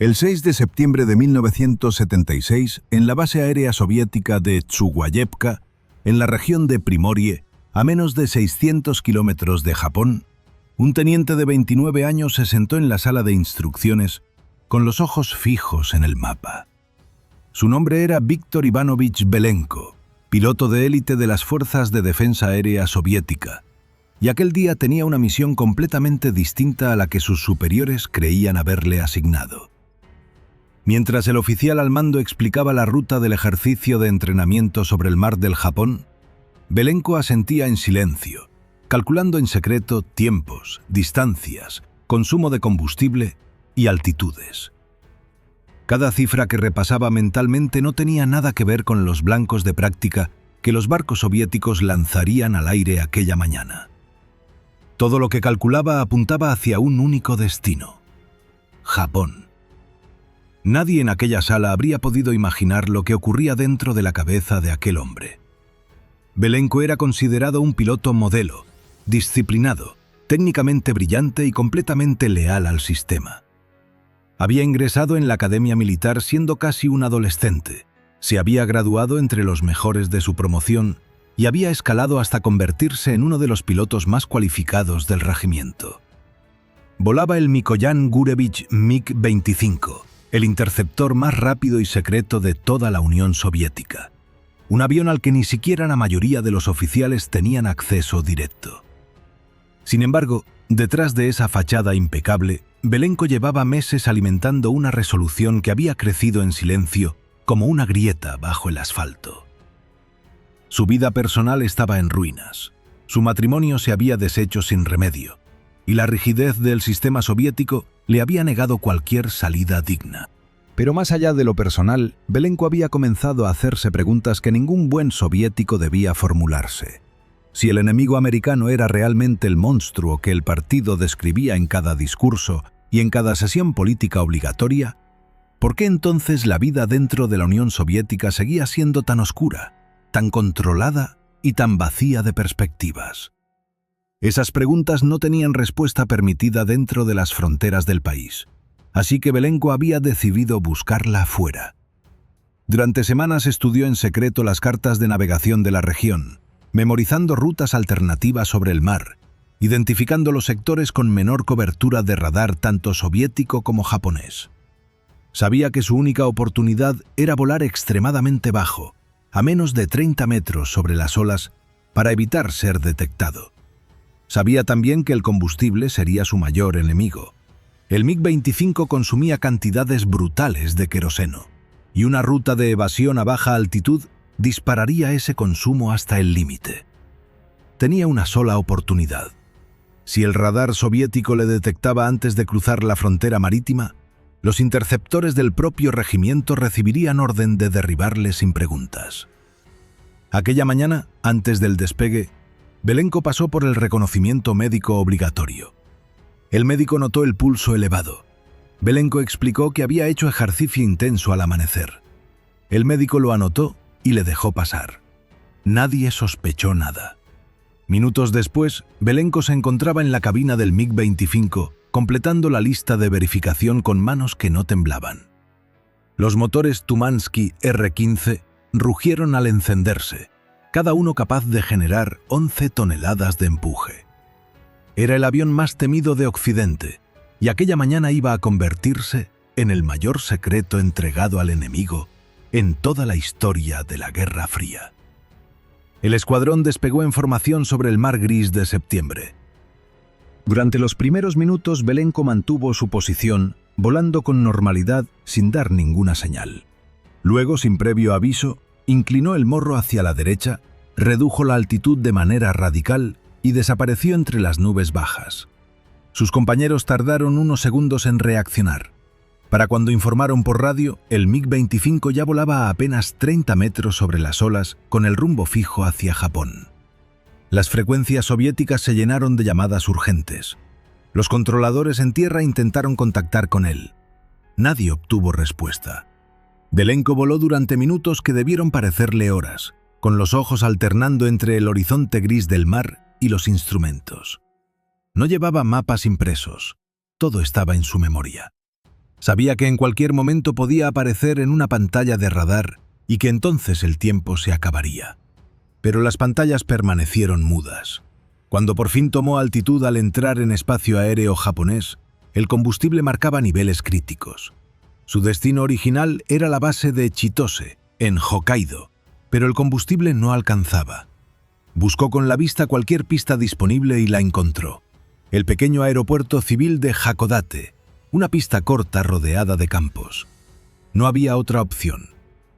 El 6 de septiembre de 1976, en la base aérea soviética de Tsuwayevka, en la región de Primorie, a menos de 600 kilómetros de Japón, un teniente de 29 años se sentó en la sala de instrucciones con los ojos fijos en el mapa. Su nombre era Víktor Ivanovich Belenko, piloto de élite de las Fuerzas de Defensa Aérea Soviética, y aquel día tenía una misión completamente distinta a la que sus superiores creían haberle asignado. Mientras el oficial al mando explicaba la ruta del ejercicio de entrenamiento sobre el mar del Japón, Belenko asentía en silencio, calculando en secreto tiempos, distancias, consumo de combustible y altitudes. Cada cifra que repasaba mentalmente no tenía nada que ver con los blancos de práctica que los barcos soviéticos lanzarían al aire aquella mañana. Todo lo que calculaba apuntaba hacia un único destino: Japón. Nadie en aquella sala habría podido imaginar lo que ocurría dentro de la cabeza de aquel hombre. Belenko era considerado un piloto modelo, disciplinado, técnicamente brillante y completamente leal al sistema. Había ingresado en la academia militar siendo casi un adolescente, se había graduado entre los mejores de su promoción y había escalado hasta convertirse en uno de los pilotos más cualificados del regimiento. Volaba el Mikoyan Gurevich MiG-25, el interceptor más rápido y secreto de toda la Unión Soviética, un avión al que ni siquiera la mayoría de los oficiales tenían acceso directo. Sin embargo, detrás de esa fachada impecable, Belenko llevaba meses alimentando una resolución que había crecido en silencio como una grieta bajo el asfalto. Su vida personal estaba en ruinas, su matrimonio se había deshecho sin remedio, y la rigidez del sistema soviético le había negado cualquier salida digna. Pero más allá de lo personal, Belenko había comenzado a hacerse preguntas que ningún buen soviético debía formularse. Si el enemigo americano era realmente el monstruo que el partido describía en cada discurso y en cada sesión política obligatoria, ¿por qué entonces la vida dentro de la Unión Soviética seguía siendo tan oscura, tan controlada y tan vacía de perspectivas? Esas preguntas no tenían respuesta permitida dentro de las fronteras del país, así que Belenko había decidido buscarla fuera. Durante semanas estudió en secreto las cartas de navegación de la región, memorizando rutas alternativas sobre el mar, identificando los sectores con menor cobertura de radar tanto soviético como japonés. Sabía que su única oportunidad era volar extremadamente bajo, a menos de 30 metros sobre las olas, para evitar ser detectado. Sabía también que el combustible sería su mayor enemigo. El MiG-25 consumía cantidades brutales de queroseno, y una ruta de evasión a baja altitud dispararía ese consumo hasta el límite. Tenía una sola oportunidad. Si el radar soviético le detectaba antes de cruzar la frontera marítima, los interceptores del propio regimiento recibirían orden de derribarle sin preguntas. Aquella mañana, antes del despegue, Belenko pasó por el reconocimiento médico obligatorio. El médico notó el pulso elevado. Belenko explicó que había hecho ejercicio intenso al amanecer. El médico lo anotó y le dejó pasar. Nadie sospechó nada. Minutos después, Belenko se encontraba en la cabina del MiG-25, completando la lista de verificación con manos que no temblaban. Los motores Tumansky R-15 rugieron al encenderse, cada uno capaz de generar 11 toneladas de empuje. Era el avión más temido de Occidente, y aquella mañana iba a convertirse en el mayor secreto entregado al enemigo en toda la historia de la Guerra Fría. El escuadrón despegó en formación sobre el mar gris de septiembre. Durante los primeros minutos, Belenko mantuvo su posición, volando con normalidad sin dar ninguna señal. Luego, sin previo aviso, inclinó el morro hacia la derecha, redujo la altitud de manera radical y desapareció entre las nubes bajas. Sus compañeros tardaron unos segundos en reaccionar. Para cuando informaron por radio, el MiG-25 ya volaba a apenas 30 metros sobre las olas con el rumbo fijo hacia Japón. Las frecuencias soviéticas se llenaron de llamadas urgentes. Los controladores en tierra intentaron contactar con él. Nadie obtuvo respuesta. Belenko voló durante minutos que debieron parecerle horas, con los ojos alternando entre el horizonte gris del mar y los instrumentos. No llevaba mapas impresos, todo estaba en su memoria. Sabía que en cualquier momento podía aparecer en una pantalla de radar y que entonces el tiempo se acabaría. Pero las pantallas permanecieron mudas. Cuando por fin tomó altitud al entrar en espacio aéreo japonés, el combustible marcaba niveles críticos. Su destino original era la base de Chitose, en Hokkaido, pero el combustible no alcanzaba. Buscó con la vista cualquier pista disponible y la encontró. El pequeño aeropuerto civil de Hakodate, una pista corta rodeada de campos. No había otra opción,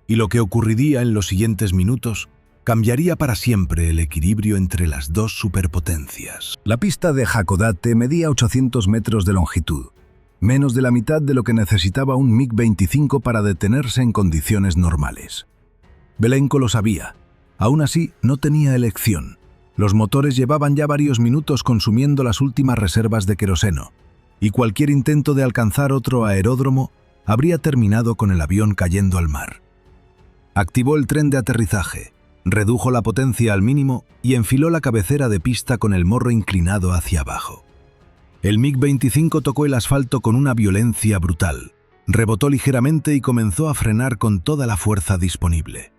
y lo que ocurriría en los siguientes minutos cambiaría para siempre el equilibrio entre las dos superpotencias. La pista de Hakodate medía 800 metros de longitud, menos de la mitad de lo que necesitaba un MiG-25 para detenerse en condiciones normales. Belenko lo sabía. Aún así, no tenía elección. Los motores llevaban ya varios minutos consumiendo las últimas reservas de queroseno, y cualquier intento de alcanzar otro aeródromo habría terminado con el avión cayendo al mar. Activó el tren de aterrizaje, redujo la potencia al mínimo y enfiló la cabecera de pista con el morro inclinado hacia abajo. El MiG-25 tocó el asfalto con una violencia brutal, rebotó ligeramente y comenzó a frenar con toda la fuerza disponible.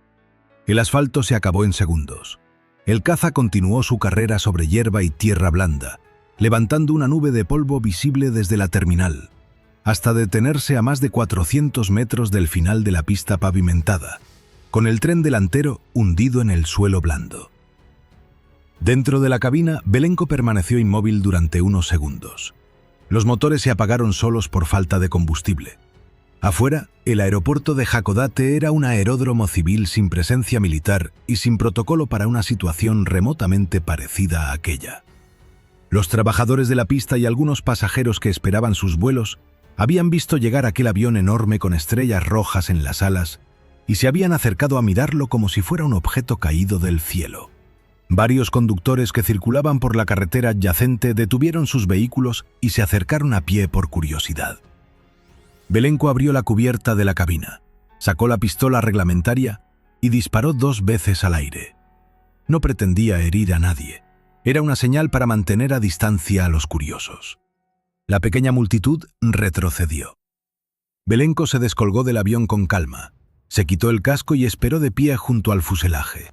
El asfalto se acabó en segundos. El caza continuó su carrera sobre hierba y tierra blanda, levantando una nube de polvo visible desde la terminal, hasta detenerse a más de 400 metros del final de la pista pavimentada, con el tren delantero hundido en el suelo blando. Dentro de la cabina, Belenko permaneció inmóvil durante unos segundos. Los motores se apagaron solos por falta de combustible. Afuera, el aeropuerto de Hakodate era un aeródromo civil sin presencia militar y sin protocolo para una situación remotamente parecida a aquella. Los trabajadores de la pista y algunos pasajeros que esperaban sus vuelos habían visto llegar aquel avión enorme con estrellas rojas en las alas y se habían acercado a mirarlo como si fuera un objeto caído del cielo. Varios conductores que circulaban por la carretera adyacente detuvieron sus vehículos y se acercaron a pie por curiosidad. Belenko abrió la cubierta de la cabina, sacó la pistola reglamentaria y disparó 2 veces al aire. No pretendía herir a nadie. Era una señal para mantener a distancia a los curiosos. La pequeña multitud retrocedió. Belenko se descolgó del avión con calma, se quitó el casco y esperó de pie junto al fuselaje.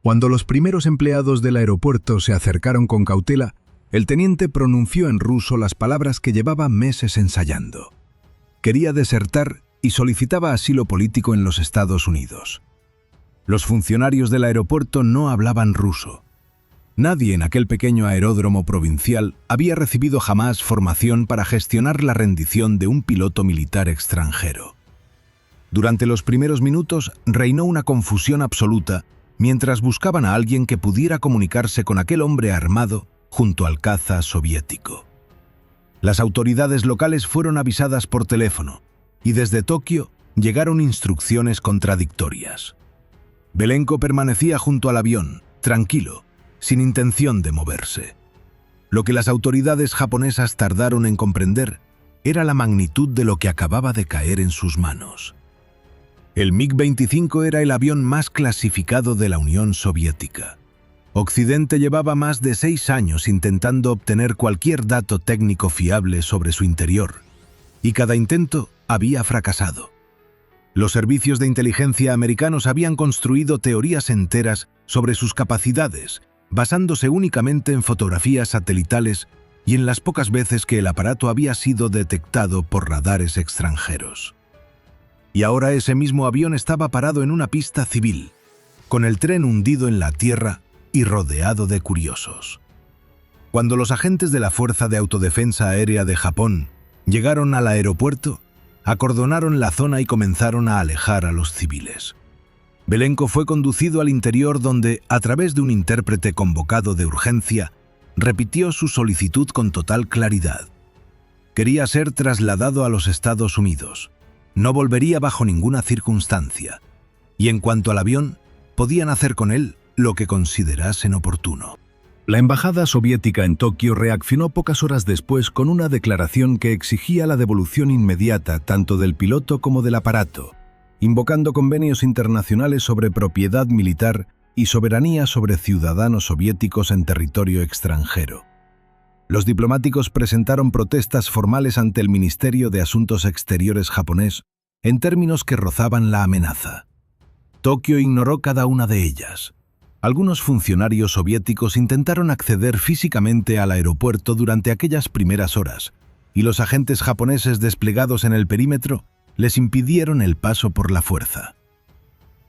Cuando los primeros empleados del aeropuerto se acercaron con cautela, el teniente pronunció en ruso las palabras que llevaba meses ensayando. Quería desertar y solicitaba asilo político en los Estados Unidos. Los funcionarios del aeropuerto no hablaban ruso. Nadie en aquel pequeño aeródromo provincial había recibido jamás formación para gestionar la rendición de un piloto militar extranjero. Durante los primeros minutos reinó una confusión absoluta mientras buscaban a alguien que pudiera comunicarse con aquel hombre armado junto al caza soviético. Las autoridades locales fueron avisadas por teléfono y desde Tokio llegaron instrucciones contradictorias. Belenko permanecía junto al avión, tranquilo, sin intención de moverse. Lo que las autoridades japonesas tardaron en comprender era la magnitud de lo que acababa de caer en sus manos. El MiG-25 era el avión más clasificado de la Unión Soviética. Occidente llevaba más de 6 años intentando obtener cualquier dato técnico fiable sobre su interior, y cada intento había fracasado. Los servicios de inteligencia americanos habían construido teorías enteras sobre sus capacidades, basándose únicamente en fotografías satelitales y en las pocas veces que el aparato había sido detectado por radares extranjeros. Y ahora ese mismo avión estaba parado en una pista civil, con el tren hundido en la tierra y rodeado de curiosos. Cuando los agentes de la Fuerza de Autodefensa Aérea de Japón llegaron al aeropuerto, acordonaron la zona y comenzaron a alejar a los civiles. Belenko fue conducido al interior donde, a través de un intérprete convocado de urgencia, repitió su solicitud con total claridad. Quería ser trasladado a los Estados Unidos. No volvería bajo ninguna circunstancia. Y en cuanto al avión, podían hacer con él lo que considerasen oportuno. La embajada soviética en Tokio reaccionó pocas horas después con una declaración que exigía la devolución inmediata tanto del piloto como del aparato, invocando convenios internacionales sobre propiedad militar y soberanía sobre ciudadanos soviéticos en territorio extranjero. Los diplomáticos presentaron protestas formales ante el Ministerio de Asuntos Exteriores japonés en términos que rozaban la amenaza. Tokio ignoró cada una de ellas. Algunos funcionarios soviéticos intentaron acceder físicamente al aeropuerto durante aquellas primeras horas, y los agentes japoneses desplegados en el perímetro les impidieron el paso por la fuerza.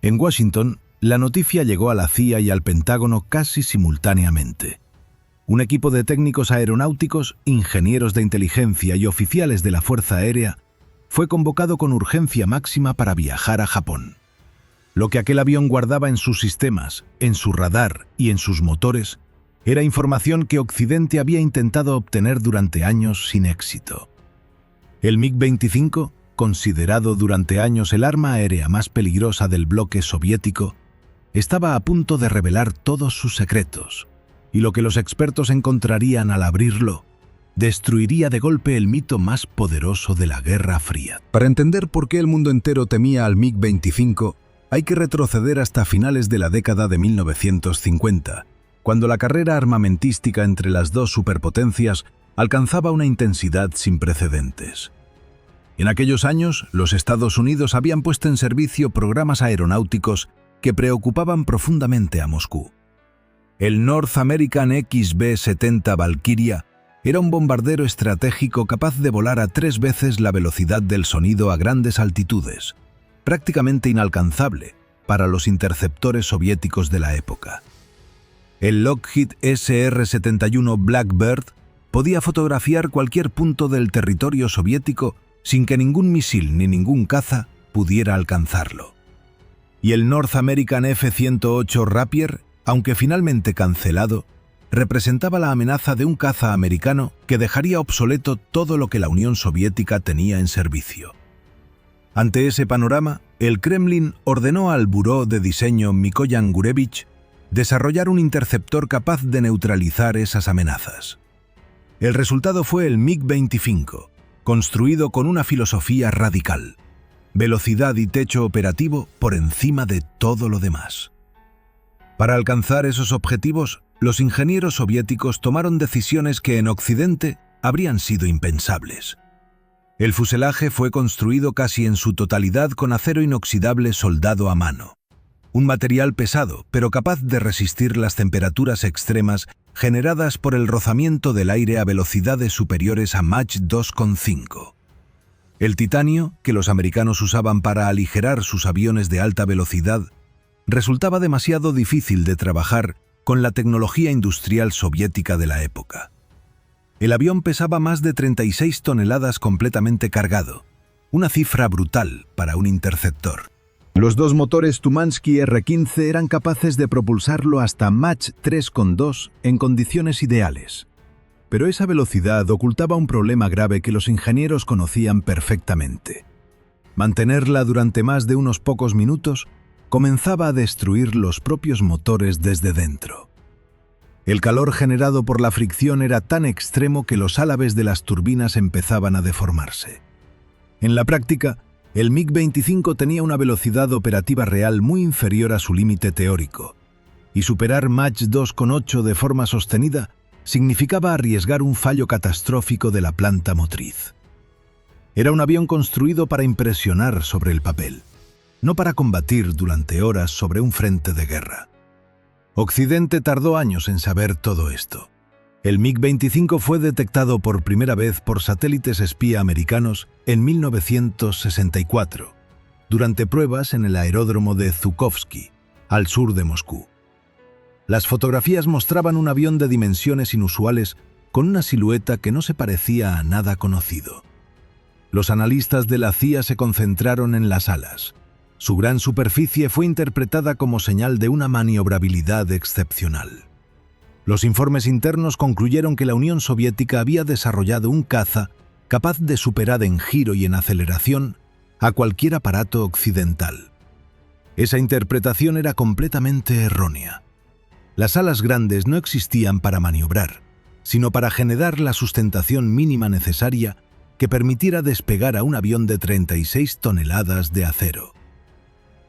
En Washington, la noticia llegó a la CIA y al Pentágono casi simultáneamente. Un equipo de técnicos aeronáuticos, ingenieros de inteligencia y oficiales de la Fuerza Aérea fue convocado con urgencia máxima para viajar a Japón. Lo que aquel avión guardaba en sus sistemas, en su radar y en sus motores, era información que Occidente había intentado obtener durante años sin éxito. El MiG-25, considerado durante años el arma aérea más peligrosa del bloque soviético, estaba a punto de revelar todos sus secretos, y lo que los expertos encontrarían al abrirlo destruiría de golpe el mito más poderoso de la Guerra Fría. Para entender por qué el mundo entero temía al MiG-25, hay que retroceder hasta finales de la década de 1950, cuando la carrera armamentística entre las dos superpotencias alcanzaba una intensidad sin precedentes. En aquellos años, los Estados Unidos habían puesto en servicio programas aeronáuticos que preocupaban profundamente a Moscú. El North American XB-70 Valkyria era un bombardero estratégico capaz de volar a 3 veces la velocidad del sonido a grandes altitudes, prácticamente inalcanzable para los interceptores soviéticos de la época. El Lockheed SR-71 Blackbird podía fotografiar cualquier punto del territorio soviético sin que ningún misil ni ningún caza pudiera alcanzarlo. Y el North American F-108 Rapier, aunque finalmente cancelado, representaba la amenaza de un caza americano que dejaría obsoleto todo lo que la Unión Soviética tenía en servicio. Ante ese panorama, el Kremlin ordenó al buró de diseño Mikoyan Gurevich desarrollar un interceptor capaz de neutralizar esas amenazas. El resultado fue el MiG-25, construido con una filosofía radical: velocidad y techo operativo por encima de todo lo demás. Para alcanzar esos objetivos, los ingenieros soviéticos tomaron decisiones que en Occidente habrían sido impensables. El fuselaje fue construido casi en su totalidad con acero inoxidable soldado a mano, un material pesado pero capaz de resistir las temperaturas extremas generadas por el rozamiento del aire a velocidades superiores a Mach 2,5. El titanio, que los americanos usaban para aligerar sus aviones de alta velocidad, resultaba demasiado difícil de trabajar con la tecnología industrial soviética de la época. El avión pesaba más de 36 toneladas completamente cargado, una cifra brutal para un interceptor. Los dos motores Tumansky R-15 eran capaces de propulsarlo hasta Mach 3,2 en condiciones ideales. Pero esa velocidad ocultaba un problema grave que los ingenieros conocían perfectamente. Mantenerla durante más de unos pocos minutos comenzaba a destruir los propios motores desde dentro. El calor generado por la fricción era tan extremo que los álabes de las turbinas empezaban a deformarse. En la práctica, el MiG-25 tenía una velocidad operativa real muy inferior a su límite teórico, y superar Mach 2,8 de forma sostenida significaba arriesgar un fallo catastrófico de la planta motriz. Era un avión construido para impresionar sobre el papel, no para combatir durante horas sobre un frente de guerra. Occidente tardó años en saber todo esto. El MiG-25 fue detectado por primera vez por satélites espía americanos en 1964, durante pruebas en el aeródromo de Zhukovsky, al sur de Moscú. Las fotografías mostraban un avión de dimensiones inusuales con una silueta que no se parecía a nada conocido. Los analistas de la CIA se concentraron en las alas. Su gran superficie fue interpretada como señal de una maniobrabilidad excepcional. Los informes internos concluyeron que la Unión Soviética había desarrollado un caza capaz de superar en giro y en aceleración a cualquier aparato occidental. Esa interpretación era completamente errónea. Las alas grandes no existían para maniobrar, sino para generar la sustentación mínima necesaria que permitiera despegar a un avión de 36 toneladas de acero.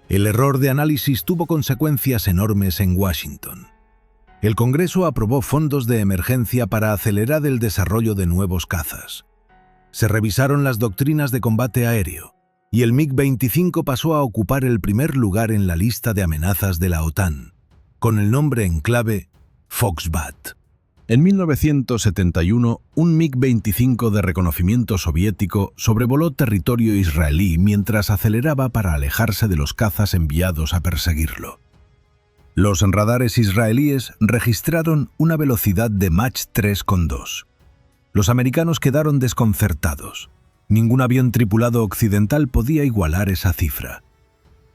El error de análisis tuvo consecuencias enormes en Washington. El Congreso aprobó fondos de emergencia para acelerar el desarrollo de nuevos cazas. Se revisaron las doctrinas de combate aéreo, y el MiG-25 pasó a ocupar el primer lugar en la lista de amenazas de la OTAN, con el nombre en clave Foxbat. En 1971, un MiG-25 de reconocimiento soviético sobrevoló territorio israelí mientras aceleraba para alejarse de los cazas enviados a perseguirlo. Los radares israelíes registraron una velocidad de Mach 3,2. Los americanos quedaron desconcertados. Ningún avión tripulado occidental podía igualar esa cifra.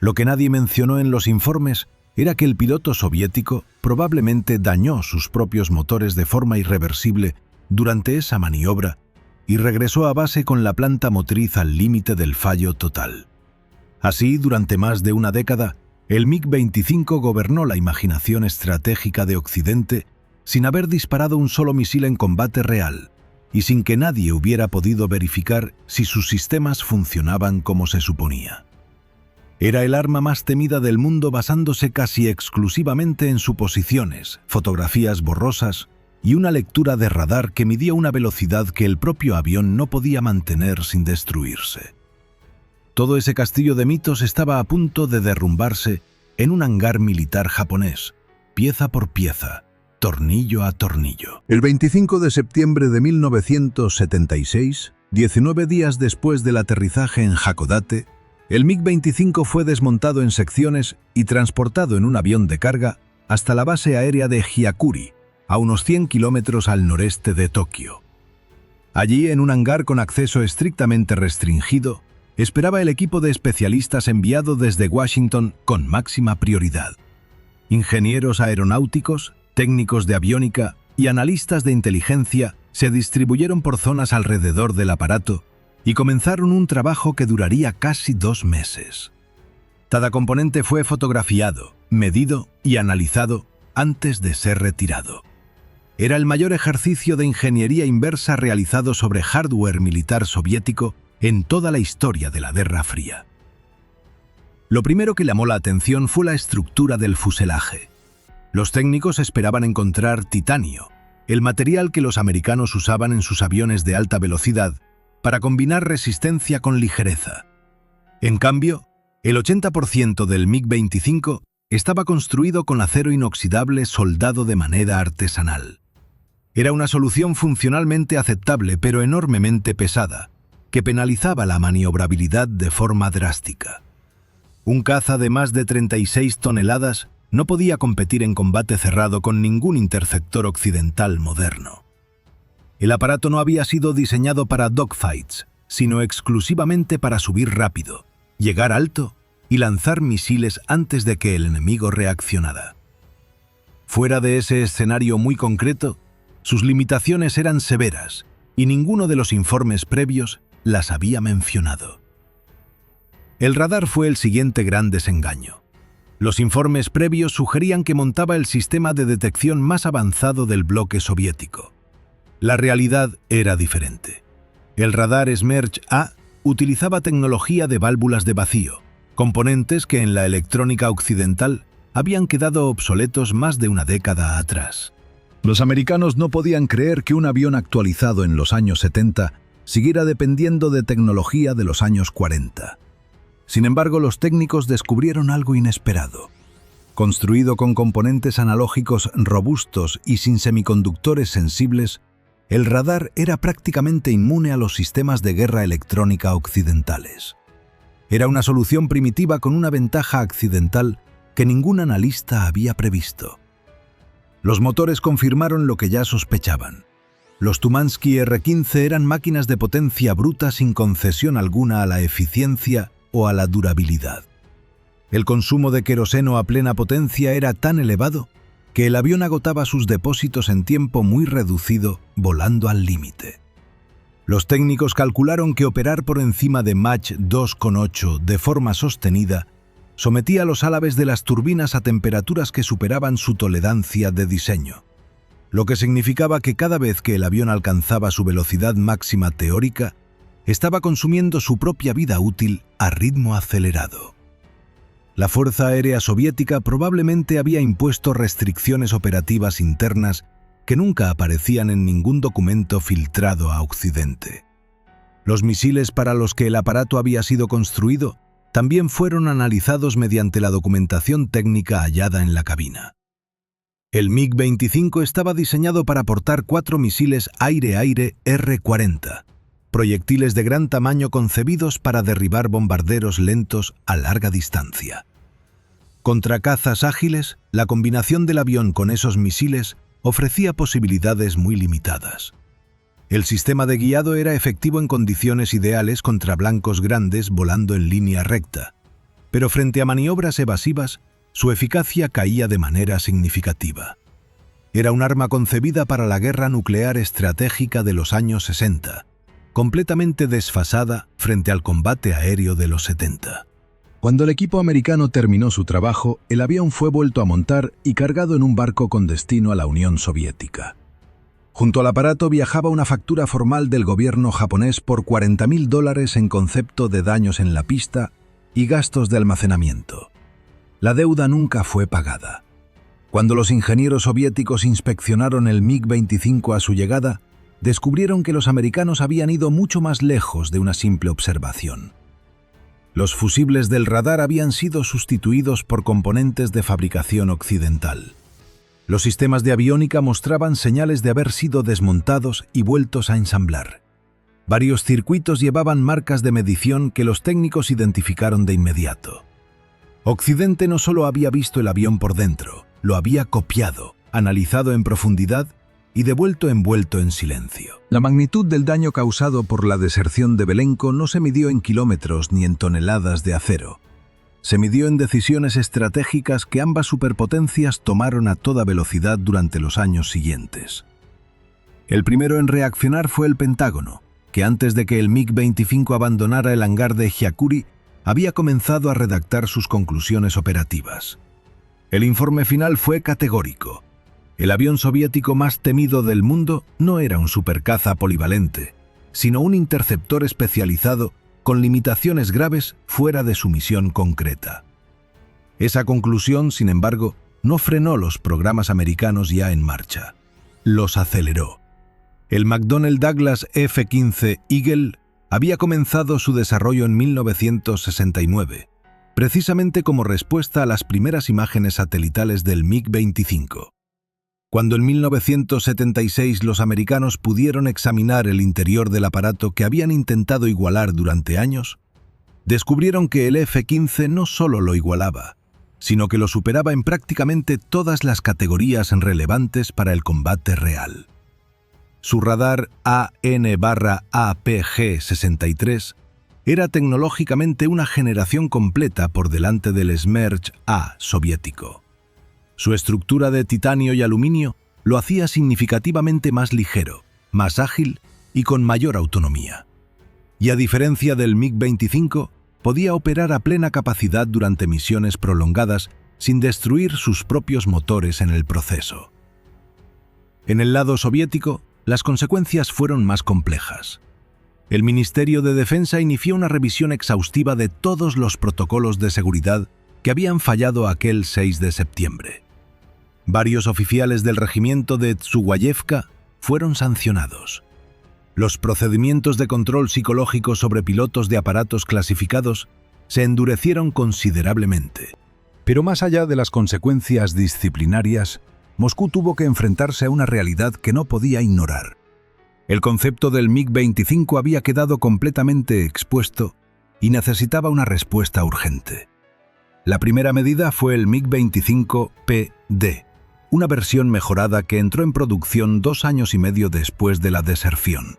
Lo que nadie mencionó en los informes era que el piloto soviético probablemente dañó sus propios motores de forma irreversible durante esa maniobra y regresó a base con la planta motriz al límite del fallo total. Así, durante más de una década, el MiG-25 gobernó la imaginación estratégica de Occidente sin haber disparado un solo misil en combate real y sin que nadie hubiera podido verificar si sus sistemas funcionaban como se suponía. Era el arma más temida del mundo basándose casi exclusivamente en suposiciones, fotografías borrosas y una lectura de radar que midía una velocidad que el propio avión no podía mantener sin destruirse. Todo ese castillo de mitos estaba a punto de derrumbarse en un hangar militar japonés, pieza por pieza, tornillo a tornillo. El 25 de septiembre de 1976, 19 días después del aterrizaje en Hakodate, el MiG-25 fue desmontado en secciones y transportado en un avión de carga hasta la base aérea de Hyakuri, a unos 100 kilómetros al noreste de Tokio. Allí, en un hangar con acceso estrictamente restringido, esperaba el equipo de especialistas enviado desde Washington con máxima prioridad. Ingenieros aeronáuticos, técnicos de aviónica y analistas de inteligencia se distribuyeron por zonas alrededor del aparato y comenzaron un trabajo que duraría casi 2 meses. Cada componente fue fotografiado, medido y analizado antes de ser retirado. Era el mayor ejercicio de ingeniería inversa realizado sobre hardware militar soviético en toda la historia de la Guerra Fría. Lo primero que llamó la atención fue la estructura del fuselaje. Los técnicos esperaban encontrar titanio, el material que los americanos usaban en sus aviones de alta velocidad para combinar resistencia con ligereza. En cambio, el 80% del MiG-25 estaba construido con acero inoxidable soldado de manera artesanal. Era una solución funcionalmente aceptable pero enormemente pesada, que penalizaba la maniobrabilidad de forma drástica. Un caza de más de 36 toneladas no podía competir en combate cerrado con ningún interceptor occidental moderno. El aparato no había sido diseñado para dogfights, sino exclusivamente para subir rápido, llegar alto y lanzar misiles antes de que el enemigo reaccionara. Fuera de ese escenario muy concreto, sus limitaciones eran severas y ninguno de los informes previos las había mencionado. El radar fue el siguiente gran desengaño. Los informes previos sugerían que montaba el sistema de detección más avanzado del bloque soviético. La realidad era diferente. El radar Smerch A utilizaba tecnología de válvulas de vacío, componentes que en la electrónica occidental habían quedado obsoletos más de una década atrás. Los americanos no podían creer que un avión actualizado en los años 70 siguiera dependiendo de tecnología de los años 40. Sin embargo, los técnicos descubrieron algo inesperado. Construido con componentes analógicos robustos y sin semiconductores sensibles, el radar era prácticamente inmune a los sistemas de guerra electrónica occidentales. Era una solución primitiva con una ventaja accidental que ningún analista había previsto. Los motores confirmaron lo que ya sospechaban. Los Tumansky R-15 eran máquinas de potencia bruta sin concesión alguna a la eficiencia o a la durabilidad. El consumo de queroseno a plena potencia era tan elevado que el avión agotaba sus depósitos en tiempo muy reducido, volando al límite. Los técnicos calcularon que operar por encima de Mach 2,8 de forma sostenida sometía a los álabes de las turbinas a temperaturas que superaban su tolerancia de diseño, lo que significaba que cada vez que el avión alcanzaba su velocidad máxima teórica, estaba consumiendo su propia vida útil a ritmo acelerado. La Fuerza Aérea Soviética probablemente había impuesto restricciones operativas internas que nunca aparecían en ningún documento filtrado a Occidente. Los misiles para los que el aparato había sido construido también fueron analizados mediante la documentación técnica hallada en la cabina. El MiG-25 estaba diseñado para portar 4 misiles aire-aire R-40, proyectiles de gran tamaño concebidos para derribar bombarderos lentos a larga distancia. Contra cazas ágiles, la combinación del avión con esos misiles ofrecía posibilidades muy limitadas. El sistema de guiado era efectivo en condiciones ideales contra blancos grandes volando en línea recta, pero frente a maniobras evasivas, su eficacia caía de manera significativa. Era un arma concebida para la guerra nuclear estratégica de los años 60, completamente desfasada frente al combate aéreo de los 70. Cuando el equipo americano terminó su trabajo, el avión fue vuelto a montar y cargado en un barco con destino a la Unión Soviética. Junto al aparato viajaba una factura formal del gobierno japonés por $40.000 en concepto de daños en la pista y gastos de almacenamiento. La deuda nunca fue pagada. Cuando los ingenieros soviéticos inspeccionaron el MiG-25 a su llegada, descubrieron que los americanos habían ido mucho más lejos de una simple observación. Los fusibles del radar habían sido sustituidos por componentes de fabricación occidental. Los sistemas de aviónica mostraban señales de haber sido desmontados y vueltos a ensamblar. Varios circuitos llevaban marcas de medición que los técnicos identificaron de inmediato. Occidente no solo había visto el avión por dentro, lo había copiado, analizado en profundidad y devuelto envuelto en silencio. La magnitud del daño causado por la deserción de Belenko no se midió en kilómetros ni en toneladas de acero. Se midió en decisiones estratégicas que ambas superpotencias tomaron a toda velocidad durante los años siguientes. El primero en reaccionar fue el Pentágono, que antes de que el MiG-25 abandonara el hangar de Hyakuri, había comenzado a redactar sus conclusiones operativas. El informe final fue categórico. El avión soviético más temido del mundo no era un supercaza polivalente, sino un interceptor especializado con limitaciones graves fuera de su misión concreta. Esa conclusión, sin embargo, no frenó los programas americanos ya en marcha. Los aceleró. El McDonnell Douglas F-15 Eagle había comenzado su desarrollo en 1969, precisamente como respuesta a las primeras imágenes satelitales del MiG-25. Cuando en 1976 los americanos pudieron examinar el interior del aparato que habían intentado igualar durante años, descubrieron que el F-15 no solo lo igualaba, sino que lo superaba en prácticamente todas las categorías relevantes para el combate real. Su radar AN/APG-63 era tecnológicamente una generación completa por delante del Smerch A soviético. Su estructura de titanio y aluminio lo hacía significativamente más ligero, más ágil y con mayor autonomía. Y a diferencia del MiG-25, podía operar a plena capacidad durante misiones prolongadas sin destruir sus propios motores en el proceso. En el lado soviético, las consecuencias fueron más complejas. El Ministerio de Defensa inició una revisión exhaustiva de todos los protocolos de seguridad que habían fallado aquel 6 de septiembre. Varios oficiales del regimiento de Tsuwayevka fueron sancionados. Los procedimientos de control psicológico sobre pilotos de aparatos clasificados se endurecieron considerablemente. Pero más allá de las consecuencias disciplinarias, Moscú tuvo que enfrentarse a una realidad que no podía ignorar. El concepto del MiG-25 había quedado completamente expuesto y necesitaba una respuesta urgente. La primera medida fue el MiG-25PD, una versión mejorada que entró en producción 2 años y medio después de la deserción.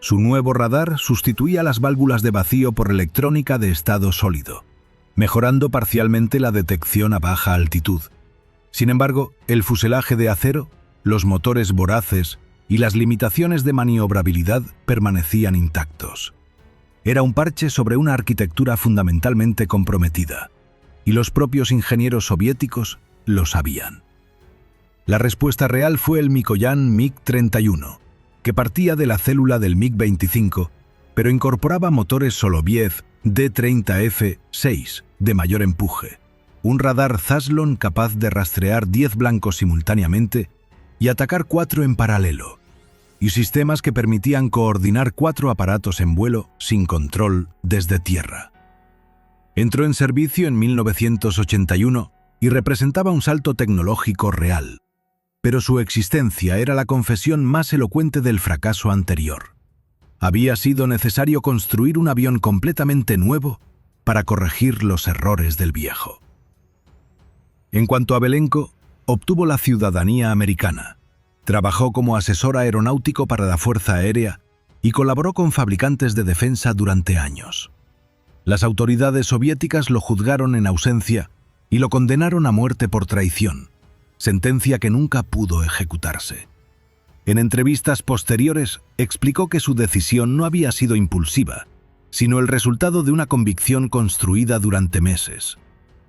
Su nuevo radar sustituía las válvulas de vacío por electrónica de estado sólido, mejorando parcialmente la detección a baja altitud. Sin embargo, el fuselaje de acero, los motores voraces y las limitaciones de maniobrabilidad permanecían intactos. Era un parche sobre una arquitectura fundamentalmente comprometida, y los propios ingenieros soviéticos lo sabían. La respuesta real fue el Mikoyan MiG-31, que partía de la célula del MiG-25, pero incorporaba motores Soloviev D-30F-6 de mayor empuje, un radar Zaslon capaz de rastrear 10 blancos simultáneamente y atacar 4 en paralelo, y sistemas que permitían coordinar 4 aparatos en vuelo sin control desde tierra. Entró en servicio en 1981 y representaba un salto tecnológico real, pero su existencia era la confesión más elocuente del fracaso anterior. Había sido necesario construir un avión completamente nuevo para corregir los errores del viejo. En cuanto a Belenko, obtuvo la ciudadanía americana. Trabajó como asesor aeronáutico para la Fuerza Aérea y colaboró con fabricantes de defensa durante años. Las autoridades soviéticas lo juzgaron en ausencia y lo condenaron a muerte por traición, sentencia que nunca pudo ejecutarse. En entrevistas posteriores, explicó que su decisión no había sido impulsiva, sino el resultado de una convicción construida durante meses,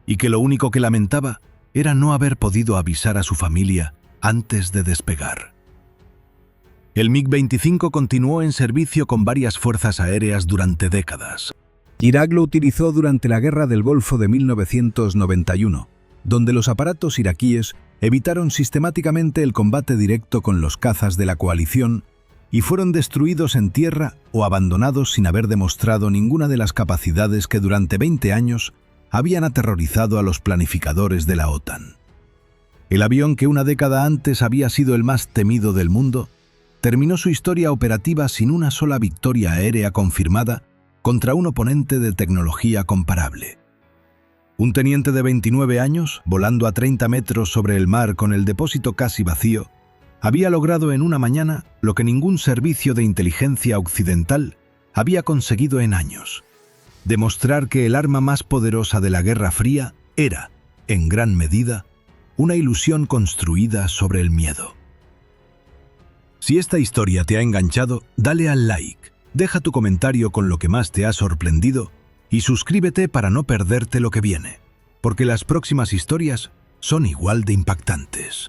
y que lo único que lamentaba era no haber podido avisar a su familia antes de despegar. El MiG-25 continuó en servicio con varias fuerzas aéreas durante décadas. Irak lo utilizó durante la Guerra del Golfo de 1991, donde los aparatos iraquíes evitaron sistemáticamente el combate directo con los cazas de la coalición y fueron destruidos en tierra o abandonados sin haber demostrado ninguna de las capacidades que durante 20 años habían aterrorizado a los planificadores de la OTAN. El avión que una década antes había sido el más temido del mundo, terminó su historia operativa sin una sola victoria aérea confirmada contra un oponente de tecnología comparable. Un teniente de 29 años, volando a 30 metros sobre el mar con el depósito casi vacío, había logrado en una mañana lo que ningún servicio de inteligencia occidental había conseguido en años: demostrar que el arma más poderosa de la Guerra Fría era, en gran medida, una ilusión construida sobre el miedo. Si esta historia te ha enganchado, dale al like, deja tu comentario con lo que más te ha sorprendido y suscríbete para no perderte lo que viene, porque las próximas historias son igual de impactantes.